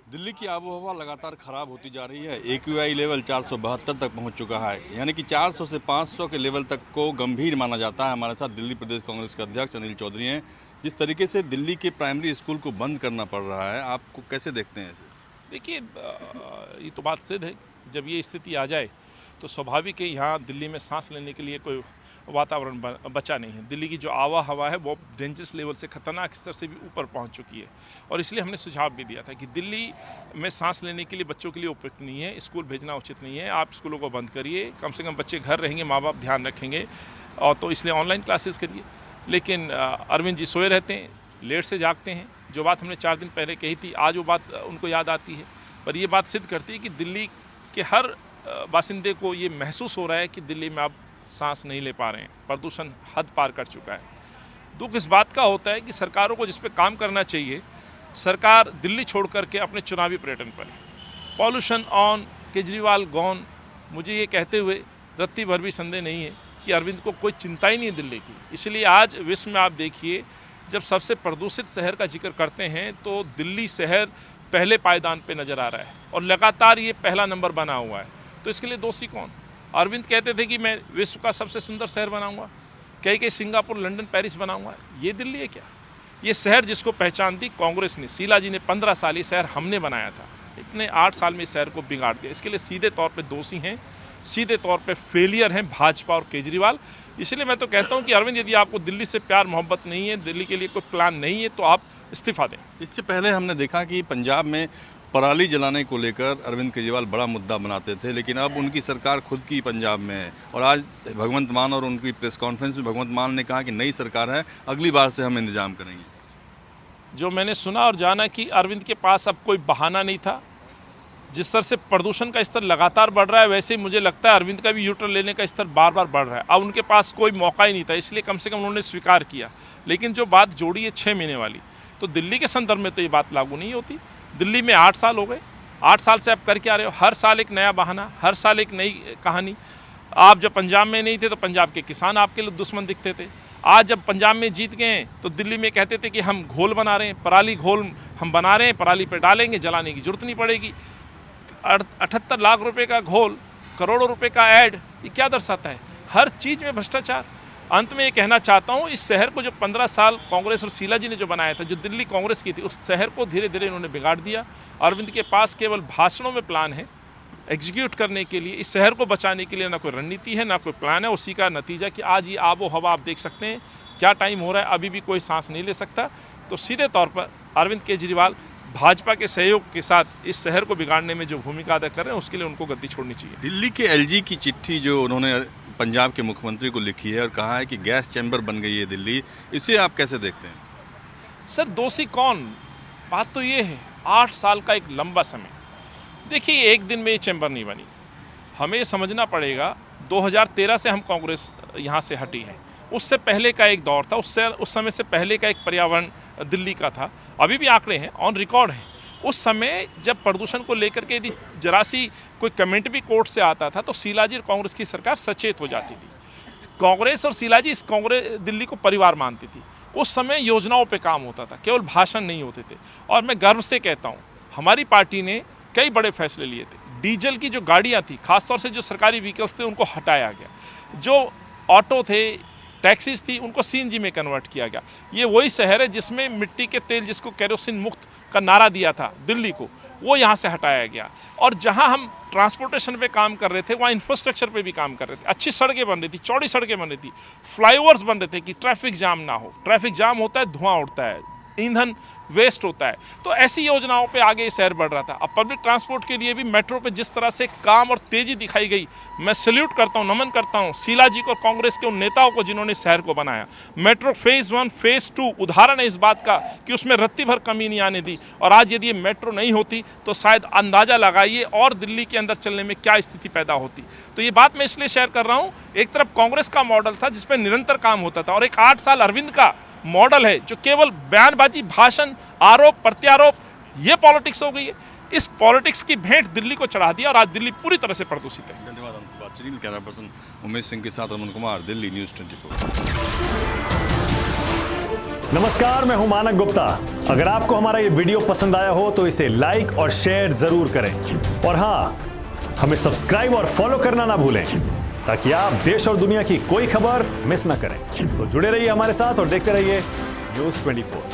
दिल्ली की आबोहवा लगातार खराब होती जा रही है। AQI लेवल 472 तक पहुंच चुका है, यानी कि 400 से 500 के लेवल तक को गंभीर माना जाता है। हमारे साथ दिल्ली प्रदेश कांग्रेस के अध्यक्ष अनिल चौधरी हैं। जिस तरीके से दिल्ली के प्राइमरी स्कूल को बंद करना पड़ रहा है, आपको कैसे देखते हैं इसे? देखिए, ये तो बात सिद्ध है। जब ये स्थिति आ जाए तो स्वाभाविक है यहाँ दिल्ली में सांस लेने के लिए कोई वातावरण बचा नहीं है। दिल्ली की जो आवा हवा है वो डेंजरस लेवल से खतरनाक स्तर से भी ऊपर पहुँच चुकी है, और इसलिए हमने सुझाव भी दिया था कि दिल्ली में सांस लेने के लिए बच्चों के लिए उपयुक्त नहीं है, स्कूल भेजना उचित नहीं है। आप स्कूलों को बंद करिए, कम से कम बच्चे घर रहेंगे, माँ बाप ध्यान रखेंगे, और तो इसलिए ऑनलाइन क्लासेस करिए। लेकिन अरविंद जी सोए रहते हैं, लेट से जागते हैं। जो बात हमने 4 दिन पहले कही थी, आज वो बात उनको याद आती है। पर ये बात सिद्ध करती है कि दिल्ली के हर बासिंदे को ये महसूस हो रहा है कि दिल्ली में आप सांस नहीं ले पा रहे हैं। प्रदूषण हद पार कर चुका है। दुख इस बात का होता है कि सरकारों को जिस पे काम करना चाहिए, सरकार दिल्ली छोड़ करके अपने चुनावी पर्यटन पर है। Pollution on, Kejriwal gone. मुझे ये कहते हुए रत्ती भर भी संदेह नहीं है कि अरविंद को कोई चिंता ही नहीं है दिल्ली की। इसलिए आज विश्व में आप देखिए, जब सबसे प्रदूषित शहर का जिक्र करते हैं तो दिल्ली शहर पहले पायदान पे नज़र आ रहा है, और लगातार ये पहला नंबर बना हुआ है। तो इसके लिए दोषी कौन? अरविंद कहते थे कि मैं विश्व का सबसे सुंदर शहर बनाऊंगा, कई सिंगापुर, लंदन, पेरिस बनाऊंगा। ये दिल्ली है क्या? ये शहर जिसको पहचान दी कांग्रेस ने, शीला जी ने 15 साल ये शहर हमने बनाया था, इतने 8 साल में इस शहर को बिगाड़ दिया। इसके लिए सीधे तौर पे दोषी हैं, सीधे तौर पे फेलियर हैं भाजपा और केजरीवाल। इसलिए मैं तो कहता हूं कि अरविंद, यदि आपको दिल्ली से प्यार मोहब्बत नहीं है, दिल्ली के लिए कोई प्लान नहीं है, तो आप इस्तीफा दें। इससे पहले हमने देखा कि पंजाब में पराली जलाने को लेकर अरविंद केजरीवाल बड़ा मुद्दा बनाते थे, लेकिन अब उनकी सरकार खुद की पंजाब में है। और आज भगवंत मान और उनकी प्रेस कॉन्फ्रेंस में भगवंत मान ने कहा कि नई सरकार है, अगली बार से हम इंतजाम करेंगे। जो मैंने सुना और जाना कि अरविंद के पास अब कोई बहाना नहीं था। जिस तरह से प्रदूषण का स्तर लगातार बढ़ रहा है, वैसे ही मुझे लगता है अरविंद का भी यूटर्न लेने का स्तर बार बार बढ़ रहा है। अब उनके पास कोई मौका ही नहीं था, इसलिए कम से कम उन्होंने स्वीकार किया। लेकिन जो बात जोड़ी है 6 महीने वाली, तो दिल्ली के संदर्भ में तो ये बात लागू नहीं होती। दिल्ली में 8 साल हो गए, 8 साल से आप करके आ रहे हो, हर साल एक नया बहाना, हर साल एक नई कहानी। आप जब पंजाब में नहीं थे तो पंजाब के किसान आपके लिए दुश्मन दिखते थे। आज जब पंजाब में जीत गए तो दिल्ली में कहते थे कि हम घोल बना रहे हैं, पराली घोल हम बना रहे हैं, पराली पे डालेंगे, जलाने की जरूरत नहीं पड़ेगी। 78 लाख रुपए का घोल, करोड़ों रुपए का ऐड, ये क्या दर्शाता है? हर चीज़ में भ्रष्टाचार। अंत में ये कहना चाहता हूँ, इस शहर को जो 15 साल कांग्रेस और शीला जी ने जो बनाया था, जो दिल्ली कांग्रेस की थी, उस शहर को धीरे धीरे इन्होंने बिगाड़ दिया। अरविंद के पास केवल भाषणों में प्लान है, एग्जीक्यूट करने के लिए, इस शहर को बचाने के लिए ना कोई रणनीति है, ना कोई प्लान है। उसी का नतीजा कि आज ये आबो हवा आप देख सकते हैं, क्या टाइम हो रहा है, अभी भी कोई सांस नहीं ले सकता। तो सीधे तौर पर अरविंद केजरीवाल भाजपा के सहयोग के साथ इस शहर को बिगाड़ने में जो भूमिका अदा कर रहे हैं, उसके लिए उनको गद्दी छोड़नी चाहिए। दिल्ली के LG की चिट्ठी जो उन्होंने पंजाब के मुख्यमंत्री को लिखी है और कहा है कि गैस चैम्बर बन गई है दिल्ली, इसे आप कैसे देखते हैं? सर, दोषी कौन? बात तो ये है, 8 साल का एक लंबा समय। देखिए, एक दिन में ये चैम्बर नहीं बनी। हमें समझना पड़ेगा, 2013 से हम कांग्रेस यहाँ से हटी है। उससे पहले का एक दौर था, उस समय से पहले का एक पर्यावरण दिल्ली का था। अभी भी आंकड़े हैं, ऑन रिकॉर्ड हैं। उस समय जब प्रदूषण को लेकर के यदि जरा सी कोई कमेंट भी कोर्ट से आता था तो शीला जी और कांग्रेस की सरकार सचेत हो जाती थी। कांग्रेस और शीला जी इस कांग्रेस दिल्ली को परिवार मानती थी। उस समय योजनाओं पे काम होता था, केवल भाषण नहीं होते थे। और मैं गर्व से कहता हूँ, हमारी पार्टी ने कई बड़े फैसले लिए थे। डीजल की जो गाड़ियाँ थी, खासतौर से जो सरकारी व्हीकल्स थे, उनको हटाया गया। जो ऑटो थे, टैक्सीज थी, उनको CNG में कन्वर्ट किया गया। ये वही शहर है जिसमें मिट्टी के तेल, जिसको केरोसिन मुक्त का नारा दिया था दिल्ली को, वो यहाँ से हटाया गया। और जहाँ हम ट्रांसपोर्टेशन पे काम कर रहे थे, वहाँ इंफ्रास्ट्रक्चर पे भी काम कर रहे थे। अच्छी सड़कें बन रही थी, चौड़ी सड़कें बन रही थी, फ्लाईओवर्स बन रहे थे कि ट्रैफिक जाम ना हो। ट्रैफिक जाम होता है, धुआं उड़ता है, ईंधन वेस्ट होता है। तो ऐसी योजनाओं पे आगे शहर बढ़ रहा था। अब पब्लिक ट्रांसपोर्ट के लिए भी मेट्रो पे जिस तरह से काम और तेजी दिखाई गई, मैं सैल्यूट करता हूँ, नमन करता हूँ शीला जी को और कांग्रेस के उन नेताओं को जिन्होंने शहर को बनाया। मेट्रो फेज़ 1, फेज़ 2 उदाहरण है इस बात का कि उसमें रत्ती भर कमी नहीं आने दी। और आज यदि ये मेट्रो नहीं होती तो शायद अंदाजा लगाइए और दिल्ली के अंदर चलने में क्या स्थिति पैदा होती। तो ये बात मैं इसलिए शेयर कर रहा हूँ, एक तरफ कांग्रेस का मॉडल था जिसपे निरंतर काम होता था, और एक 8 साल अरविंद का मॉडल है जो केवल बयानबाजी, भाषण, आरोप प्रत्यारोप, ये पॉलिटिक्स हो गई है। इस पॉलिटिक्स की भेंट दिल्ली को चढ़ा दिया और आज दिल्ली पूरी तरह से प्रदूषित है। धन्यवाद। हमसे बातचीत कैमरा पर्सन उमेश सिंह के साथ रमन कुमार, दिल्ली न्यूज़ 24। नमस्कार, मैं हूं मानक गुप्ता। अगर आपको हमारा ये वीडियो पसंद आया हो तो इसे लाइक और शेयर जरूर करें और हां, हमें सब्सक्राइब और फॉलो करना ना भूलें ताकि आप देश और दुनिया की कोई खबर मिस ना करें। तो जुड़े रहिए हमारे साथ और देखते रहिए न्यूज़ 24।